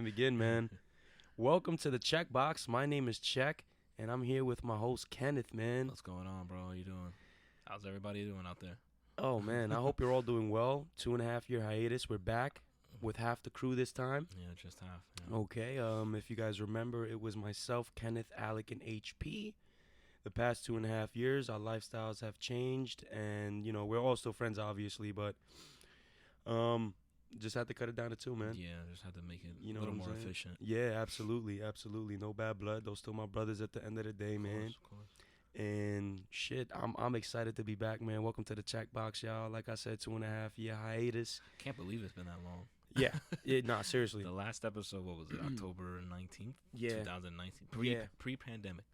even begin, man. Welcome to the Chec Box. My name is Chec, and I'm here with my host Kenneth, man. What's going on, bro? How you doing? How's everybody doing out there? Oh man, I hope you're all doing well. 2.5 year hiatus. We're back with half the crew this time. Yeah, just half. Yeah. Okay. If you guys remember, it was myself, Kenneth, Alec, and HP. The past 2.5 years, our lifestyles have changed, and we're all still friends, obviously, but just had to cut it down to two, man. Yeah, just had to make it You know a little what I'm more saying? efficient. Yeah, absolutely. No bad blood. Those still my brothers at the end of the day, man. Of course. And shit, I'm excited to be back, man. Welcome to the Check Box, y'all. Like I said, 2.5 year hiatus. Can't believe it's been that long. Yeah, nah, seriously. The last episode, what was it? October 19th? Yeah. 2019. Pre-pandemic.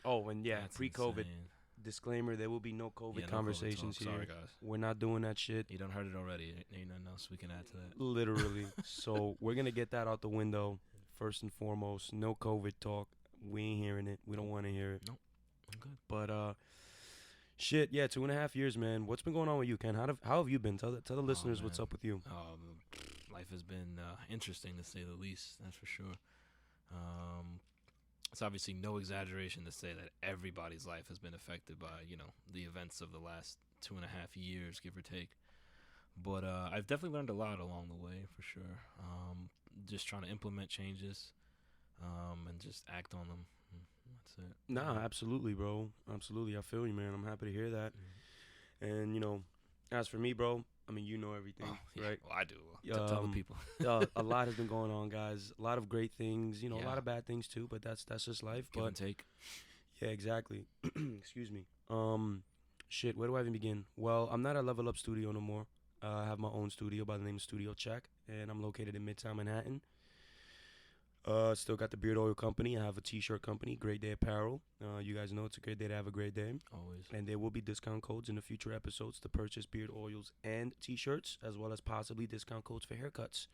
Oh, and yeah, That's pre-COVID. insane. Disclaimer: there will be no COVID Yeah, no conversations COVID talk. here. Sorry, guys. We're not doing that shit. You done heard it already. Ain't nothing else we can add to that. Literally. So we're gonna get that out the window first and foremost. No COVID talk. We ain't hearing it. We don't want to hear it. Nope. I'm good. But shit, yeah, 2.5 years, man. What's been going on with you, Ken? How have you been? Tell the listeners what's man. up with you. Life has been interesting, to say the least. That's for sure. It's obviously no exaggeration to say that everybody's life has been affected by, the events of the last 2.5 years, give or take. But I've definitely learned a lot along the way, for sure. Just trying to implement changes and just act on them. That's it. Nah, absolutely, bro. Absolutely. I feel you, man. I'm happy to hear that. Mhm. And, as for me, bro, I mean, you know everything, right? Well, I do. Tell the people. A lot has been going on, guys. A lot of great things, a Yeah. lot of bad things too, but that's just life. Give But and take. yeah, exactly. Excuse me. Shit, where do I even begin? Well, I'm not at Level Up Studio no more. I have my own studio by the name of Studio Chec, and I'm located in Midtown Manhattan. Still got the beard oil company. I have a t-shirt company, Great Day Apparel. You guys know it's a great day to have a great day. Always. And there will be discount codes in the future episodes to purchase beard oils and t-shirts, as well as possibly discount codes for haircuts.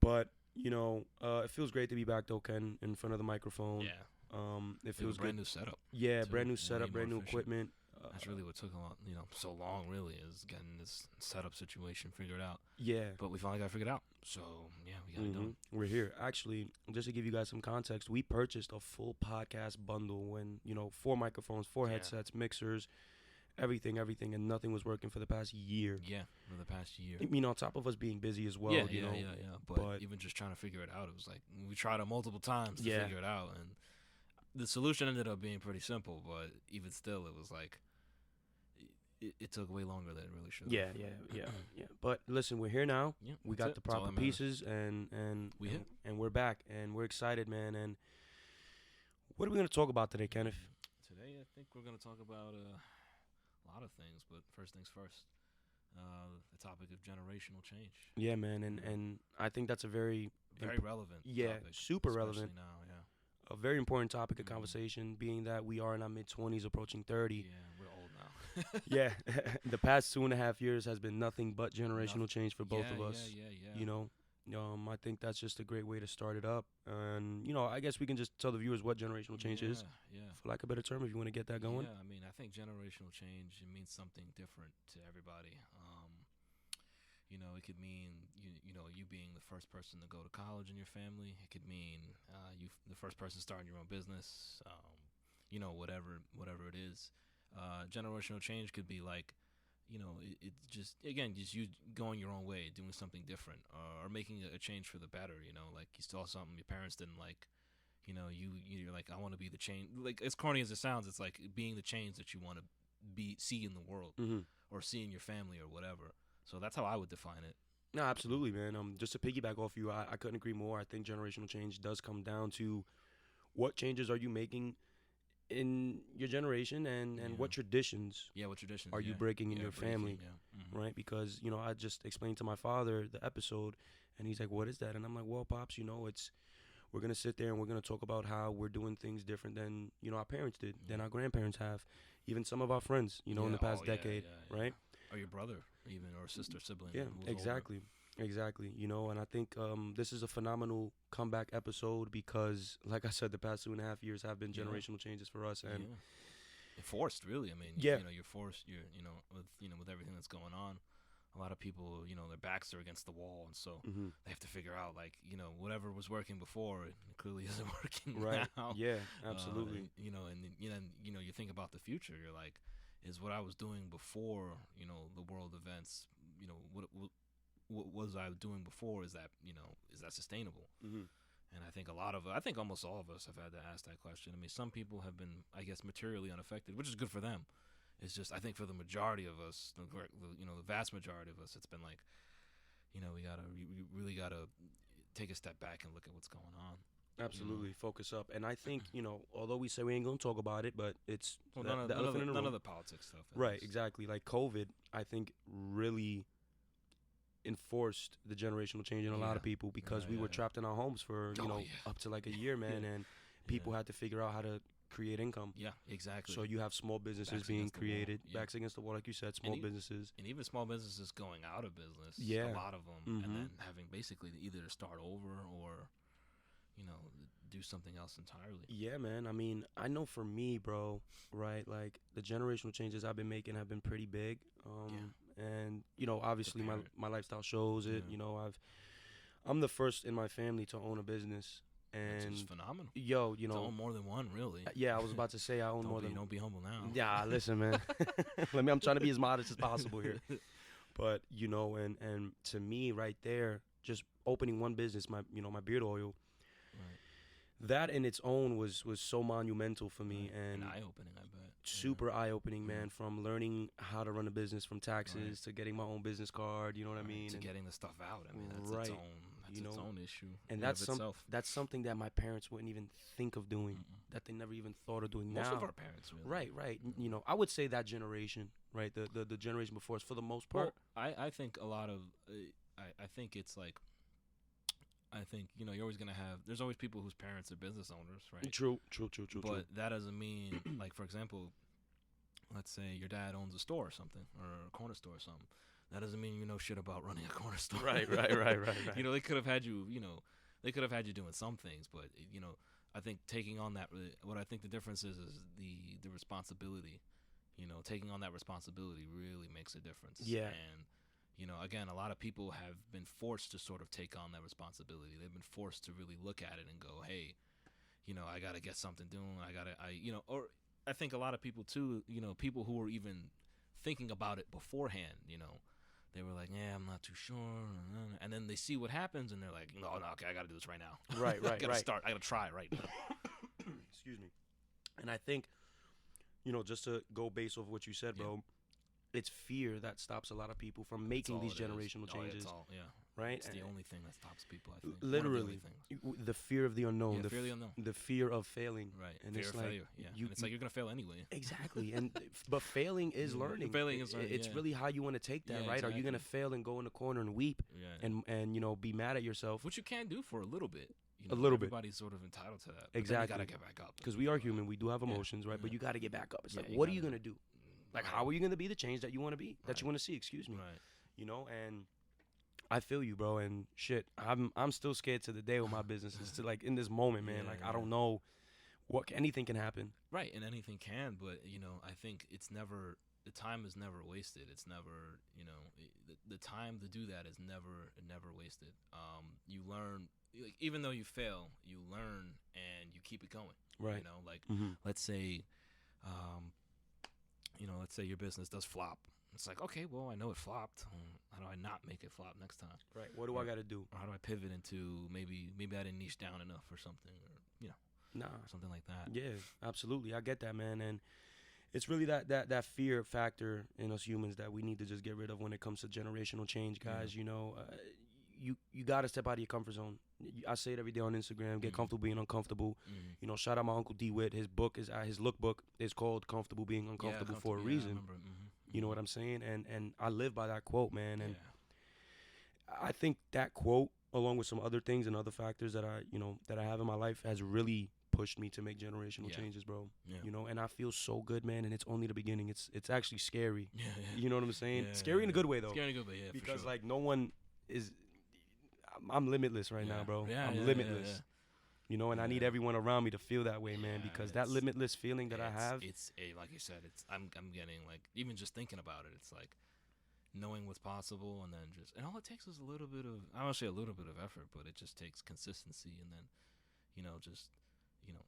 But, it feels great to be back, though, Ken, in front of the microphone. Yeah. It It was feels a brand good. new setup. Yeah, too. brand new Way setup, brand new more efficient. equipment. That's really what took a lot, so long, really, is getting this setup situation figured out. Yeah. But we finally got it figured out. So, yeah, we got it done. We're here. Actually, just to give you guys some context, we purchased a full podcast bundle when, 4 microphones, 4 Yeah. headsets, mixers, everything, and nothing was working for the past year. Yeah, for the past year. On top of us being busy as well. Yeah. But even just trying to figure it out, it was like we tried it multiple times to figure it out. And the solution ended up being pretty simple, but even still, it was like, it took way longer than it really should. Yeah. But listen, we're here now. Yeah, We that's got it. the That's all proper that matters. pieces, and We hit. and we're back, and we're excited, man. And what are we gonna talk about today, Kenneth? Today, I think we're going to talk about a lot of things, but first things first, the topic of generational change. Yeah, man, and I think that's a very Relevant. yeah, topic, super especially relevant. now. Yeah. A very important topic of Mhm. conversation, being that we are in our mid-20s, approaching 30. Yeah, we're old now. Yeah, the past 2.5 years has been nothing but generational Nothing. change for both of us. Yeah. I think that's just a great way to start it up. And, I guess we can just tell the viewers what generational change is, Yeah. for lack of a better term, if you want to get that going. Yeah, I mean, I think generational change, it means something different to everybody. It could mean you being the first person to go to college in your family. It could mean you the first person starting your own business. Whatever it is. Generational change could be like, it's just, again, just you going your own way, doing something different, or making a change for the better. Like you saw something your parents didn't like. You're like, I want to be the change. Like, as corny as it sounds, it's like being the change that you want to see in the world, or see in your family, or whatever. So that's how I would define it. No, absolutely, man. Just to piggyback off you, I couldn't agree more. I think generational change does come down to what changes are you making in your generation, and Yeah. what traditions What traditions are you breaking in your family, Yeah. Mhm. right? Because, I just explained to my father the episode, and he's like, what is that? And I'm like, well, Pops, we're going to sit there and we're going to talk about how we're doing things different than, our parents did, than our grandparents have, even some of our friends, in the past decade, right? Or your brother, even, or sister, sibling. Yeah, who's older. exactly. And I think this is a phenomenal comeback episode because, like I said, the past 2.5 years have been generational changes for us. And You're forced, really. I mean, Yeah. you're forced. With everything that's going on. a lot of people, their backs are against the wall, and so Mm-hmm. they have to figure out, like, whatever was working before, it clearly isn't working Right. now. Yeah. Absolutely. You think about the future. You're like, is what I was doing before, the world events, what was I doing before? Is that sustainable? Mm-hmm. And I think almost all of us have had to ask that question. I mean, some people have been, I guess, materially unaffected, which is good for them. It's just, I think for the majority of us, the vast majority of us, it's been like, we really gotta take a step back and look at what's going on. Absolutely. Focus up. And I think, although we say we ain't going to talk about it, but it's Well, the elephant in the none room. of the politics stuff. at Right, least. exactly. Like COVID, I think really enforced the generational change in a lot Yeah. of people because Yeah, we yeah, were yeah. trapped in our homes for, Yeah. up to like a year, man. Yeah. And people had to figure out how to create income. Yeah, exactly. So you have small businesses Backs being against the wall, created, yeah. backs against the wall, like you said, small And businesses. and even small businesses going out of business. Yeah. A lot of them, Mhm. and then having basically either to start over or, do something else entirely. Yeah, man. I mean, I know for me, bro, right? Like the generational changes I've been making have been pretty big. And obviously my parent. my lifestyle shows it. Yeah. I'm the first in my family to own a business, It's and just phenomenal. yo, To own more than one, really. yeah, I was about to say I own Don't more be, than. don't be humble now. Yeah, listen, man. I'm trying to be as modest as possible here. But and to me, right there, just opening one business, my beard oil, Right. that in its own was so monumental for me, And and eye-opening, I bet. super eye-opening, man. Mhm. From learning how to run a business, from taxes Right. to getting my own business card. You know what I Right, mean? To And getting the stuff out. I mean, that's Right. its own issue. and in that's of itself. that's something that my parents wouldn't even think of doing. Mm-mm. That they never even thought of doing Most now. of our parents, really. Right. I would say that generation, right? The generation before us, for the most part. Well, I think a lot of I think it's like I think you're always gonna have. There's always people whose parents are business owners, right? True. But that doesn't mean like, for example, let's say your dad owns a store or something, or a corner store or something. That doesn't mean you know shit about running a corner store. Right. They could have had you. They could have had you doing some things, but I think taking on that. What I think the difference is the responsibility. Taking on that responsibility really makes a difference. Yeah. And again, a lot of people have been forced to sort of take on that responsibility. They've been forced to really look at it and go, hey, I gotta get something doing. Or I think a lot of people too. People who were even thinking about it beforehand. They were like, yeah, I'm not too sure. And then they see what happens, and they're like, no, okay, I got to do this right now. Right. I got to start. I got to try right now. Excuse me. And I think, just to go base off what you said, bro, it's fear that stops a lot of people from making these generational changes. Right? It's the only thing that stops people, I think. Literally, the fear of the unknown, fear of the unknown. the fear of failing. Right. And fear it's of like failure. Yeah. And it's like you're going to fail anyway. Exactly. But failing is learning. Failing is learning, It's yeah. really how you want to take that, Yeah, right? Are you going to exactly. fail and go in the corner and weep Yeah. and be mad at yourself? Which you can do for a little bit. A little bit. Everybody's sort of entitled to that. But Exactly. Then you got to get back up. Because we are human. We do have Yeah. emotions, right? But you got to get back up. It's Yeah, like, you what are you gotta- going to do? Like, Right. how are you going to be the change that you want to be, that you Right. want to see? Excuse me. Right. And I feel you, bro. And shit, I'm still scared to the day with my businesses. To like in this moment, man. Yeah, Like yeah. I don't know anything can happen. Right, and anything can, but I think it's never the time is never wasted. It's never the time to do that is never wasted. You learn, like, even though you fail, you learn and you keep it going. Right. Like Mm-hmm. let's say, let's say your business does flop. It's like, okay, well, I know it flopped. How do I not make it flop next time? Right. What do I got to do? Or how do I pivot into maybe I didn't niche down enough or something, or Nah. something like that. Yeah, absolutely. I get that, man. And it's really that fear factor in us humans that we need to just get rid of when it comes to generational change, guys. You got to step out of your comfort zone. I say it every day on Instagram. Get Mhm. comfortable being uncomfortable. Mm-hmm. Shout out my uncle DeWitt. His book is his lookbook is called "Comfortable Being Uncomfortable" for a reason. You know what I'm saying? And I live by that quote, man. And I think that quote, along with some other things and other factors that I have in my life, has really pushed me to make generational changes, bro. Yeah. And I feel so good, man. And it's only the beginning. It's actually scary. Yeah. You know what I'm saying? Yeah, Scary in a good way, though. Scary in a good way, yeah. Because for sure. like no one is. I'm limitless right now, bro. I'm limitless. And I need everyone around me to feel that way, man. Because that limitless feeling that I have. It's like you said. I'm getting like, even just thinking about it. It's like knowing what's possible, and then just, and all it takes is a little bit of, I won't say a little bit of effort, but it just takes consistency, and then, just, you know,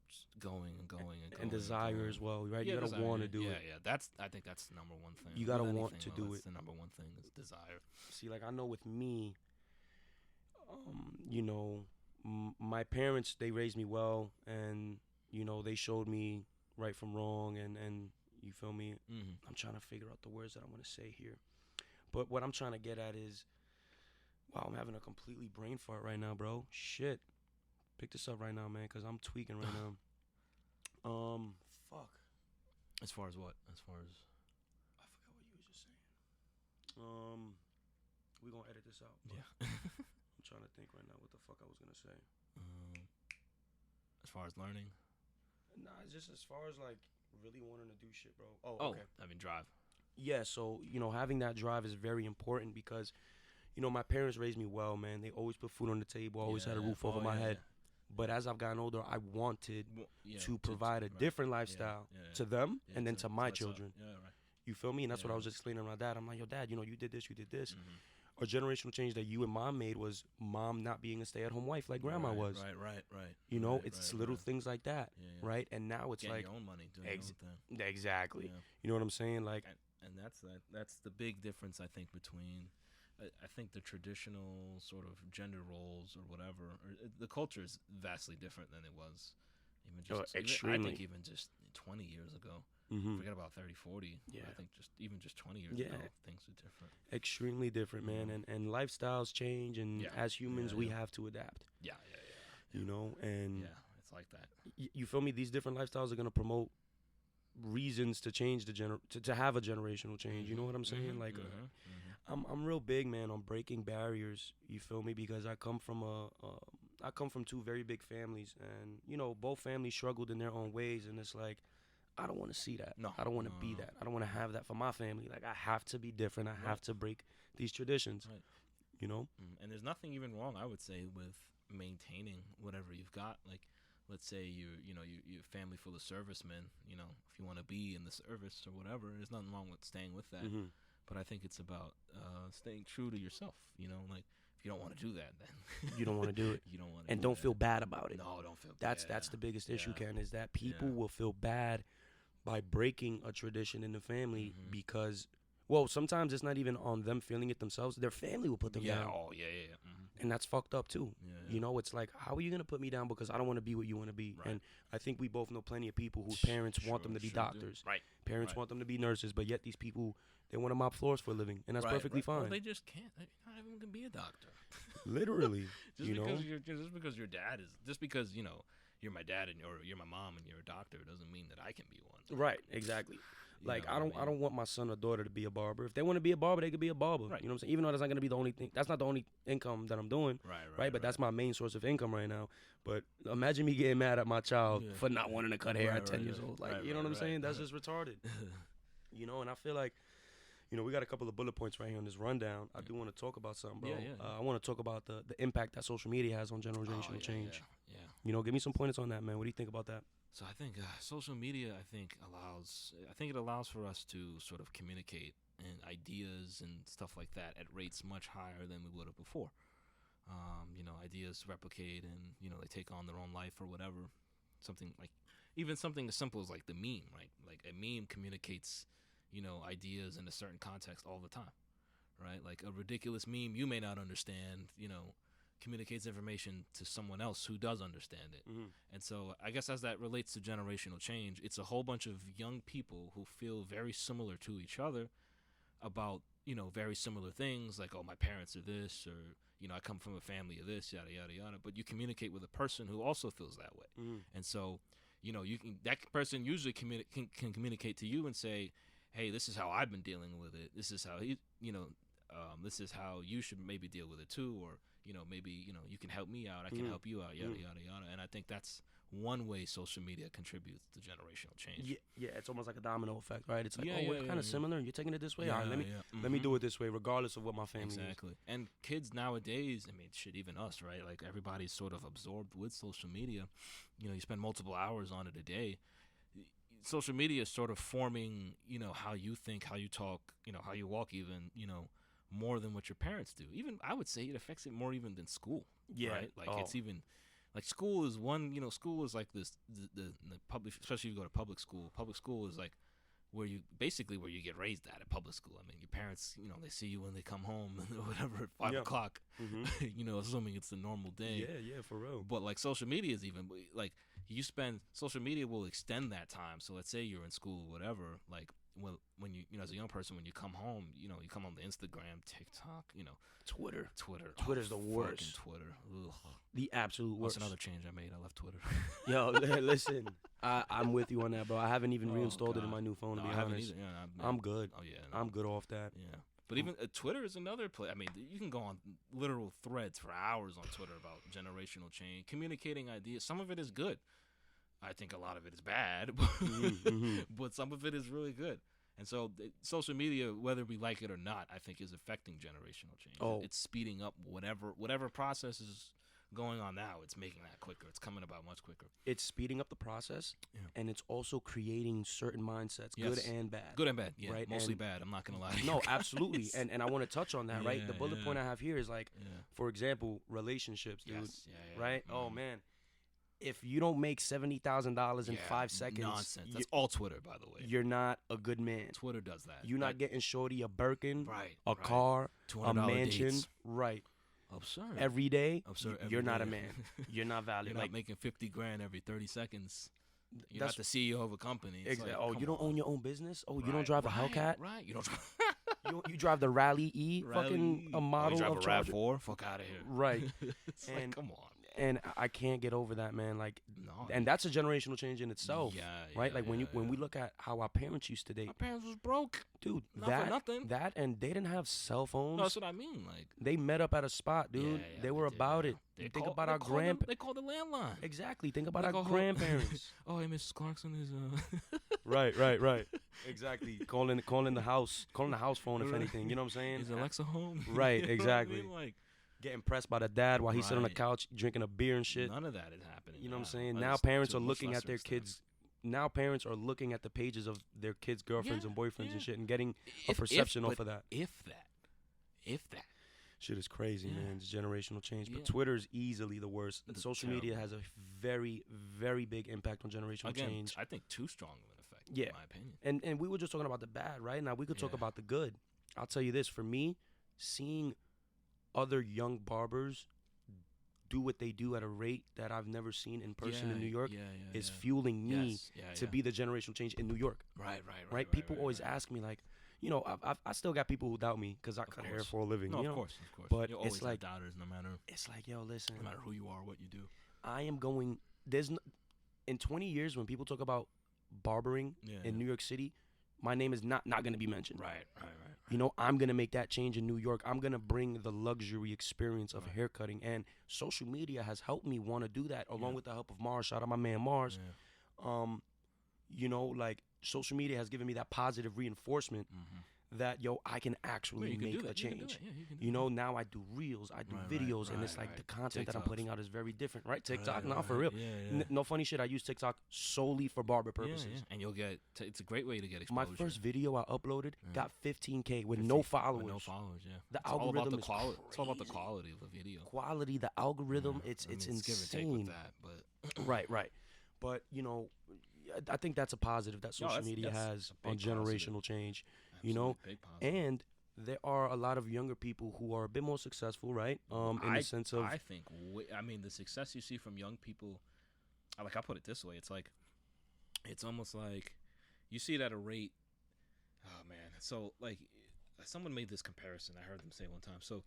just going and going and going And desire going. as well, right? Yeah, You gotta desire, want to yeah, do it. Yeah, that's, I think that's the number one thing. You gotta With want anything, to do that's it. the number one thing is desire. See, like I know with me, you know, my parents, they raised me well, and they showed me right from wrong, and you feel me. Mm-hmm. I'm trying to figure out the words that I want to say here, but what I'm trying to get at is, wow, I'm having a completely brain fart right now, bro. Shit, pick this up right now, man, because I'm tweaking right now. Fuck. As far as what? As far as, I forgot what you was just saying. We gonna edit this out. yeah. I'm trying to think right now what the fuck I was gonna say. As far as learning. Nah, it's just as far as like really wanting to do shit, bro. Oh, Oh, okay. I mean, drive. Yeah, so having that drive is very important because, my parents raised me well, man. They always put food on the table, always had a roof over my head. But as I've gotten older, I wanted to provide a different lifestyle to them and then to my children. Yeah, right. You feel me? And that's what I was explaining to my dad. I'm like, yo, Dad, you did this, you did this. A generational change that you and mom made was mom not being a stay-at-home wife like grandma was. Right. It's little things like that, right? And now it's getting like your own money, doing your own thing. Exactly. Yeah. You know what I'm saying? Like, and that's the big difference, I think, between I think the traditional sort of gender roles or whatever, or the culture is vastly different than it was even just extremely. I think even just 20 years ago. Forget about 30, 40. Yeah. I think even just 20 years ago, things are different. Extremely different, man. And lifestyles change, and as humans, we have to adapt. Yeah. And it's like that. You feel me? These different lifestyles are gonna promote reasons to change to have a generational change. You know what I'm saying? Like, I'm real big, man, on breaking barriers. You feel me? Because I come from two very big families, and both families struggled in their own ways, and it's like, I don't want to see that. No, I don't want to be that. I don't want to have that for my family. Like, I have to be different. I have to break these traditions. Right. And there's nothing even wrong, I would say, with maintaining whatever you've got. Like, let's say you're a family full of servicemen. If you want to be in the service or whatever, there's nothing wrong with staying with that. But I think it's about staying true to yourself. Like, if you don't want to do that, then you don't want to do it. You don't want to, and don't feel bad about it. No, don't feel bad. That's the biggest issue, Ken, is that people will feel bad by breaking a tradition in the family because, well, sometimes it's not even on them feeling it themselves. Their family will put them down. And that's fucked up too. It's like, how are you going to put me down because I don't want to be what you want to be? Right. And I think we both know plenty of people whose parents want them to be doctors. Right. Parents want them to be nurses, but yet these people, they want to mop floors for a living, and that's perfectly fine. Well, they just can't. They're not even going to be a doctor. Literally. Just because your dad is, just because, you're my dad or you're my mom and you're a doctor doesn't mean that I can be one. Right, exactly. Like, I don't want my son or daughter to be a barber. If they want to be a barber, they could be a barber. Right. You know what I'm saying? Even though that's not going to be the only thing. That's not the only income that I'm doing. Right. But that's my main source of income right now. But imagine me getting mad at my child for not wanting to cut hair at 10 years old. Like, you know what I'm saying? That's just retarded. And I feel like, we got a couple of bullet points right here on this rundown. I do want to talk about something, bro. I want to talk about the impact that social media has on generational change. Yeah. Give me some pointers on that, man. What do you think about that? So I think social media, it allows for us to sort of communicate and ideas and stuff like that at rates much higher than we would have before. Ideas replicate and, they take on their own life or whatever. Even something as simple as like the meme, right? Like a meme communicates, ideas in a certain context all the time, right? Like a ridiculous meme you may not understand, communicates information to someone else who does understand it. And so I guess as that relates to generational change, it's a whole bunch of young people who feel very similar to each other about, very similar things, like, oh, my parents are this, or, I come from a family of this, yada, yada, yada. But you communicate with a person who also feels that way. And so, that person usually can communicate to you and say, hey, this is how I've been dealing with it. This is how, this is how you should maybe deal with it too, or, maybe, you can help me out. I can help you out, yada, yada, yada. And I think that's one way social media contributes to generational change. Yeah, it's almost like a domino effect, right? It's like, we're kind of similar, and you're taking it this way. All right, let me do it this way, regardless of what my family is. And kids nowadays, I mean, shit, even us, right? Like, everybody's sort of absorbed with social media. You spend multiple hours on it a day. social media is sort of forming, how you think, how you talk, how you walk, even, more than what your parents do. Even I would say it affects it more even than school. Yeah. Right. Like it's even like school is one. School is like this the public, especially if you go to public school. Public school is like where you get raised at public school. I mean, your parents, they see you when they come home or whatever at 5 o'clock. Assuming it's the normal day. Yeah, for real. But like social media is even like you spend social media will extend that time. So let's say you're in school, whatever. Like when you as a young person, when you come home, you come on the Instagram, TikTok, Twitter. Twitter's the worst. Twitter. Ugh. The absolute worst. That's another change I made. I left Twitter. Yo, listen, I'm with you on that, bro. I haven't even reinstalled it in my new phone, to be honest. Yeah, I'm good. Oh, yeah. I'm good off that. Yeah. But even Twitter is another place. I mean, you can go on literal threads for hours on Twitter about generational change, communicating ideas. Some of it is good. I think a lot of it is bad, but some of it is really good. And so social media, whether we like it or not, I think is affecting generational change. Oh. It's speeding up whatever process is going on now. It's making that quicker. It's coming about much quicker. It's speeding up the process, and it's also creating certain mindsets, good and bad. Good and bad, yeah. Right? Mostly bad, I'm not going to lie to you. No, absolutely. And I want to touch on that, right? The bullet yeah. point I have here is like, for example, relationships, dude. Yes, yeah. Right? Oh, man. If you don't make $70,000 in 5 seconds, nonsense. That's all Twitter, by the way. You're not a good man. Twitter does that. You're not getting shorty a Birkin, right, a car, a mansion, dates. Right? Absurd. Every day, Absurd. You're not a man. You're not valued. You're not making $50,000 every 30 seconds. You're That's not the CEO of a company. Exactly. Like, you don't own your own business. Oh, you don't drive a Hellcat. Right. You don't. you drive the Rally E, fucking a model you drive of a RAV4. Fuck out of here. Right. It's like, come on. And I can't get over that, man. Like, no, and that's a generational change in itself. Yeah, right. Like when we look at how our parents used to date. Our parents was broke, dude. Not for nothing. That and they didn't have cell phones. No, that's what I mean. Like they met up at a spot, dude. They were about it. Think about our grandparents. They called the landline. Exactly. Think about our grandparents. Oh, hey, Mrs. Clarkson is Right. Exactly. Calling the house phone if anything. You know what I'm saying? Is Alexa home? Right. Exactly. You know what I mean? Like. Getting pressed by the dad while he's sitting on the couch drinking a beer and shit. None of that is happening. You know what I'm saying? Now parents are looking at their kids. Now parents are looking at the pages of their kids' girlfriends and boyfriends and shit and getting a perception off of that. If that. Shit is crazy, man. It's generational change. But Twitter is easily the worst. Social media has a very, very big impact on generational change. I think too strong of an effect, in my opinion. And we were just talking about the bad, right? Now we could talk about the good. I'll tell you this. For me, seeing other young barbers do what they do at a rate that I've never seen in person in New York is fueling me to be the generational change in New York. Right. People always ask me, like, I still got people who doubt me because I cut hair for a living. No, of course. But you always it's like have doubters, no matter. It's like, yo, listen. No matter who you are, what you do. I am going. In 20 years, when people talk about barbering in New York City, my name is not going to be mentioned. Right. I'm going to make that change in New York. I'm going to bring the luxury experience of haircutting. And social media has helped me want to do that, along with the help of Mars. Shout out my man Mars. Like, social media has given me that positive reinforcement that, I can actually make a change. Now I do reels, I do videos, and it's like the content that I'm putting out is very different, right? TikTok, not for real. No funny shit. I use TikTok solely for barber purposes. And you'll get, it's a great way to get exposure. My first video I uploaded got 15K with no followers. With no followers, The algorithm is crazy. It's all about the quality of the video. Quality, the algorithm, it's insane. Give or take with that, but right. But, I think that's a positive that social media has on generational change. And there are a lot of younger people who are a bit more successful, right? In the sense of, I think, the success you see from young people, I'll put it this way: it's almost like you see it at a rate. Oh man! So someone made this comparison. I heard them say one time. So,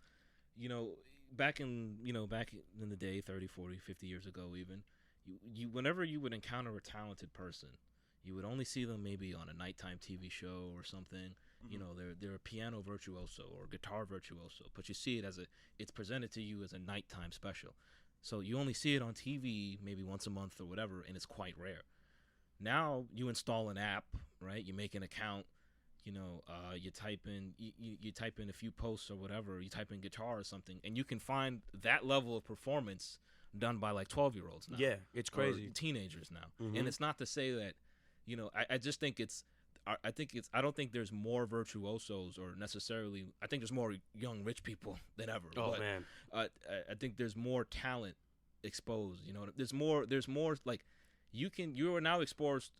back in the day, 30, 40, 50 years ago, even you whenever you would encounter a talented person, you would only see them maybe on a nighttime TV show or something. They're a piano virtuoso or guitar virtuoso, but you see it it's presented to you as a nighttime special. So you only see it on TV maybe once a month or whatever, and it's quite rare. Now you install an app, right? You make an account. You type in a few posts or whatever. You type in guitar or something, and you can find that level of performance done by 12-year-olds now. Yeah, it's crazy. Or teenagers now. And it's not to say that I just think I don't think there's more virtuosos or necessarily. I think there's more young rich people than ever. Oh but, man. I think there's more talent exposed. There's more like you are now exposed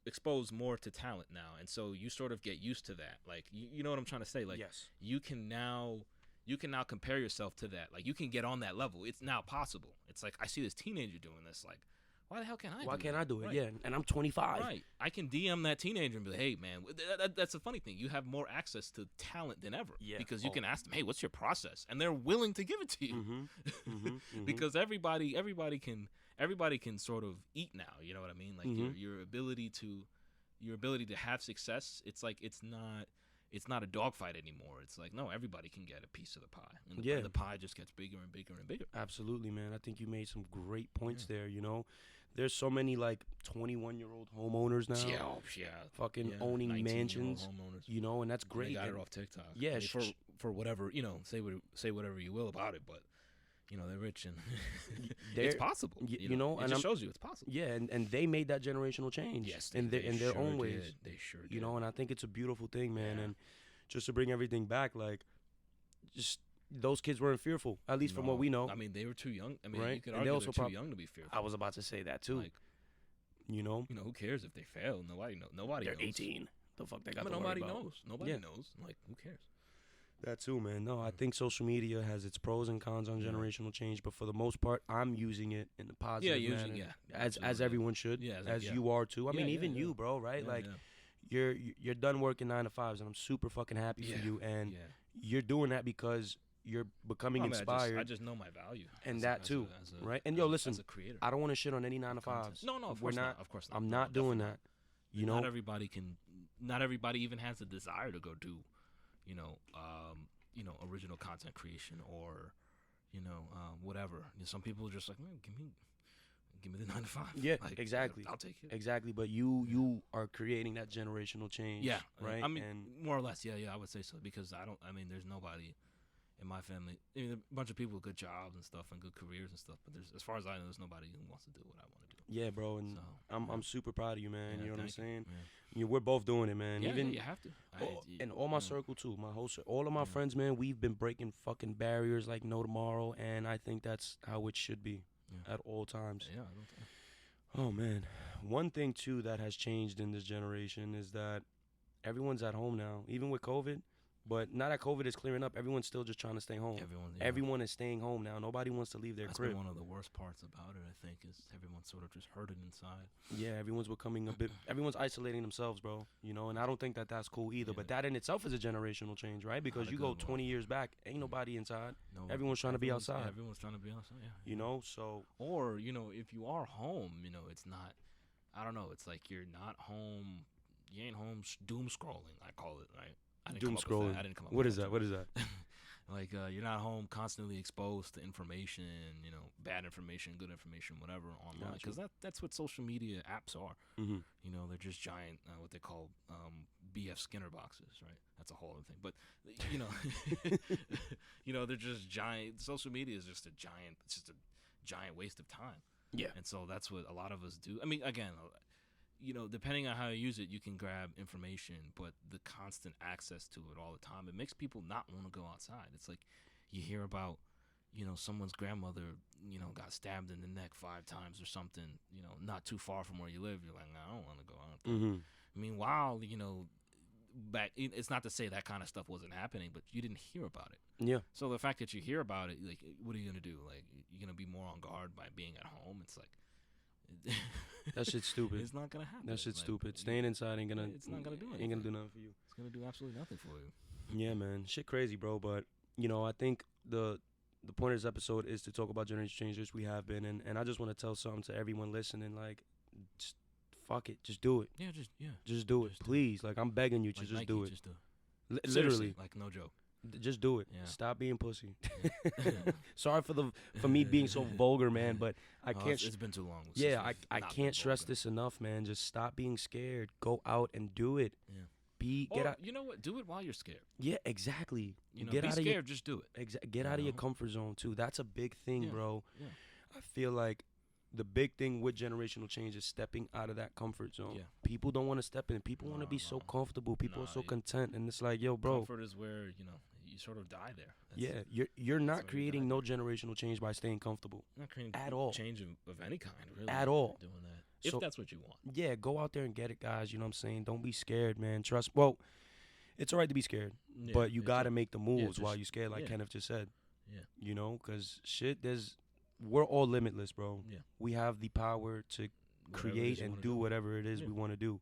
more to talent now, and so you sort of get used to that. Like you know what I'm trying to say. Like Yes. you can now compare yourself to that. Like you can get on that level. It's now possible. It's like I see this teenager doing this. Like why the hell can't I? Why can't I do it? Right. Yeah, and I'm 25. Right. I can DM that teenager and be like, hey, man, that's the funny thing. You have more access to talent than ever. Yeah. Because you can ask them, hey, what's your process? And they're willing to give it to you. Because everybody can sort of eat now. You know what I mean? Like your ability to have success, it's like it's not a dogfight anymore. It's like, no, everybody can get a piece of the pie. And the pie just gets bigger and bigger and bigger. Absolutely, man. I think you made some great points there, you know. There's so many, like, 21-year-old homeowners now. Yeah. Fucking owning mansions, homeowners. you know, and that's great. They got it off TikTok. Yeah. I mean, for whatever, say whatever you will about it, but, they're rich and it's possible. You know, it just shows you it's possible. Yeah, and they made that generational change. Yes, in their own ways. They sure did. You know, and I think it's a beautiful thing, man. Yeah. And just to bring everything back, like, just those kids weren't fearful, at least from what we know. I mean, they were too young. I mean, right? you could And argue also they're too young to be fearful. I was about to say that too. Like, you know, who cares if they fail? Nobody they're knows. 18. The fuck they got to nobody worry about. knows. Nobody knows. Like, who cares? That too, man. No, I think social media has its pros and cons on generational change, but for the most part, I'm using it in the positive manner. As everyone should. Yeah, as you are too. I mean, even you, bro, right? Yeah, like, you're done working 9 to 5s, and I'm super fucking happy for you. And you're doing that because you're becoming inspired. I just know my value, and that too, right? And yo, listen, as a creator, I don't want to shit on any 9 to 5s. No, of course not. Of course not. I'm not doing that. You know, not everybody even has the desire to go do, original content creation or, whatever. Some people are just like, man, give me the 9 to 5. Yeah, like, exactly. I'll take it. Exactly, but you are creating that generational change. Yeah, right. I mean, more or less. Yeah, I would say so because there's nobody in my family. I mean, a bunch of people with good jobs and stuff and good careers and stuff, but as far as I know, there's nobody who wants to do what I want to do. Yeah, bro, and I'm super proud of you, man. Yeah, you know what I'm saying? Yeah. We're both doing it, man. Yeah, Even you have to. And all my circle too, all of my friends, man. We've been breaking fucking barriers like no tomorrow, and I think that's how it should be at all times. Yeah. Oh man, one thing too that has changed in this generation is that everyone's at home now, even with COVID. But now that COVID is clearing up, everyone's still just trying to stay home. Everyone is staying home now. Nobody wants to leave their crib. That's one of the worst parts about it, I think, is everyone's sort of just hurting inside. Yeah, everyone's becoming everyone's isolating themselves, bro. You know, and I don't think that that's cool either. Yeah. But that in itself is a generational change, right? Because you go 20 years back, ain't nobody inside. No, everyone's trying to be outside. Yeah, everyone's trying to be outside, yeah. You know, so. Or, if you are home, it's not, I don't know, it's like you're not home, you ain't home doom scrolling, I call it, right? Doom scrolling. I didn't come up with that. What is that? Like, you're not home constantly exposed to information, bad information, good information, whatever, online. Because that's what social media apps are. Mm-hmm. They're just giant, what they call BF Skinner boxes, right? That's a whole other thing. But, they're just giant. Social media is just it's just a giant waste of time. Yeah. And so that's what a lot of us do. I mean, again, depending on how you use it, you can grab information, but the constant access to it all the time, it makes people not want to go outside. It's like you hear about, someone's grandmother, got stabbed in the neck 5 times or something, not too far from where you live. You're like, nah, I don't want to go out there. Mm-hmm. Meanwhile, back, it's not to say that kind of stuff wasn't happening, but you didn't hear about it. Yeah. So the fact that you hear about it, like, what are you going to do? Like, you're going to be more on guard by being at home? It's like, that shit's stupid. It's not gonna happen. That shit's stupid. Staying inside ain't gonna. It's not gonna do anything. Ain't gonna do nothing for you. It's gonna do absolutely nothing for you. Yeah, man. Shit crazy, bro. But I think the point of this episode is to talk about generation changes. We have been, and I just want to tell something to everyone listening. Like, just fuck it. Just do it. Yeah, just do it. Please. Like, I'm begging you to just do it. Just do it. Literally. Like, no joke. Just do it. Yeah. Stop being pussy. Sorry for me being so vulgar, man, but I can't. It's been too long. I can't stress this enough, man. Just stop being scared. Go out and do it. Yeah. Get out. You know what? Do it while you're scared. Yeah, exactly. Get out scared. Just do it. Get out of your comfort zone too. That's a big thing, bro. Yeah. I feel like the big thing with generational change is stepping out of that comfort zone. Yeah. People don't want to step in. People want to be so comfortable. People are so content, and it's like, yo, bro. Comfort is where you sort of die there. You're not creating no generational change by staying comfortable. Not creating at all. Change of any kind, really. At all. Doing that. If that's what you want. Yeah, go out there and get it, guys. You know what I'm saying? Don't be scared, man. Well, it's all right to be scared, but you got to make the moves while you're scared, like Kenneth just said. Yeah. You know, because we're all limitless, bro. Yeah. We have the power to create and do whatever it is we want to do.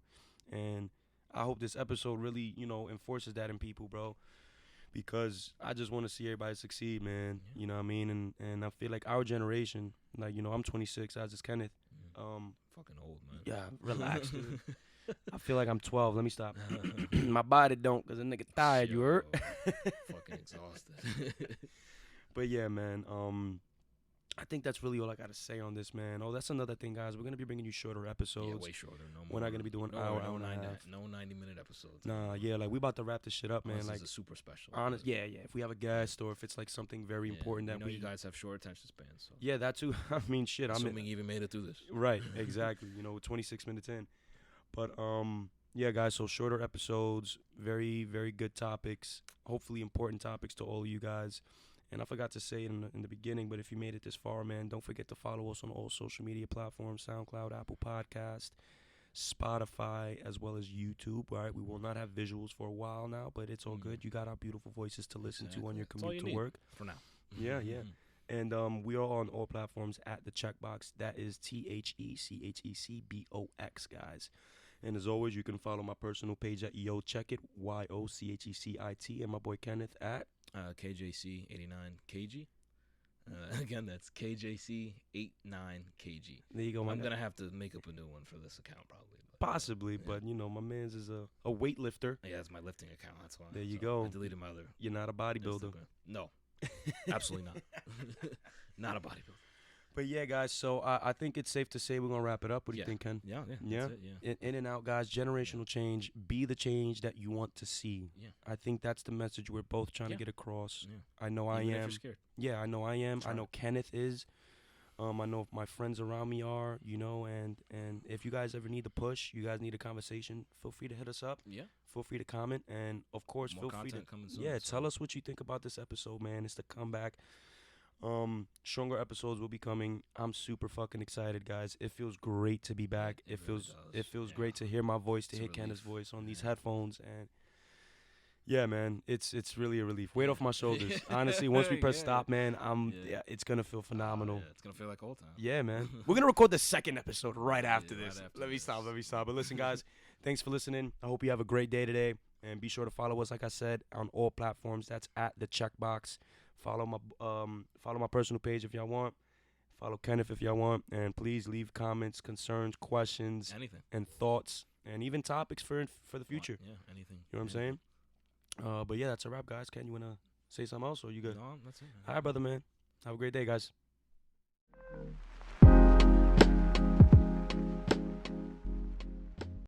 And I hope this episode really, enforces that in people, bro. Because I just want to see everybody succeed, man. Yeah. You know what I mean? And I feel like our generation, like, I'm 26, as is Kenneth. Fucking old, man. Yeah, relax, dude. I feel like I'm 12. Let me stop. My body don't, because a nigga tired, you heard? Fucking exhausted. But yeah, man. I think that's really all I got to say on this, man. Oh, that's another thing, guys. We're going to be bringing you shorter episodes. Yeah, way shorter. No more. We're not going to be doing hour and a half. No 90-minute episodes. Nah, yeah, like we about to wrap this shit up, man. This like is a super special. Honest, yeah. If we have a guest or if it's like something very important that you guys have short attention spans. So. Yeah, that too. I mean, shit. Assuming you even made it through this. Right, exactly. 26 minutes in. But, yeah, guys, so shorter episodes, very, very good topics, hopefully important topics to all of you guys. And I forgot to say it in the beginning, but if you made it this far, man, don't forget to follow us on all social media platforms, SoundCloud, Apple Podcast, Spotify, as well as YouTube, all right? We will not have visuals for a while now, but it's all good. You got our beautiful voices to listen to on your commute to work. For now. Yeah. And we are on all platforms at the Checkbox. That is THECHECBOX, guys. And as always, you can follow my personal page at Yo Check It, YOCHECIT, and my boy Kenneth at KJC89KG. Again, that's KJC89KG. There you go. I'm going to have to make up a new one for this account probably. Possibly, but my man's is a weightlifter. Yeah, it's my lifting account. That's why. There you go. I deleted my other. You're not a bodybuilder. Instagram. No, absolutely not. Not a bodybuilder. But yeah, guys, so I think it's safe to say we're going to wrap it up. What do you think, Ken? Yeah. That's it, In and out, guys. Generational change. Be the change that you want to see. Yeah. I think that's the message we're both trying to get across. Yeah. I know Even I if am. you're scared. Yeah, I know I am. I know Kenneth is. I know my friends around me are, and if you guys ever need the push, you guys need a conversation, feel free to hit us up. Yeah. Feel free to comment. And, of course, feel free to tell us what you think about this episode, man. It's the comeback. Stronger episodes will be coming. I'm super fucking excited, guys. It feels great to be back. It feels great to hear my voice, to hear Kenneth's voice on these headphones, and yeah, man, it's really a relief. Weight off my shoulders. Honestly, once we press stop, man, it's gonna feel phenomenal. It's gonna feel like old time. Yeah, man. We're gonna record the second episode right after this. Let me stop. But listen, guys, thanks for listening. I hope you have a great day today, and be sure to follow us, like I said, on all platforms. That's at the Checkbox. Follow my personal page if y'all want. Follow Kenneth if y'all want, and please leave comments, concerns, questions, anything, and thoughts, and even topics for the future. Yeah, anything. You know what I'm saying? But yeah, that's a wrap, guys. Ken, you wanna say something else, or you good? No, that's it. All right, brother, man. Have a great day, guys.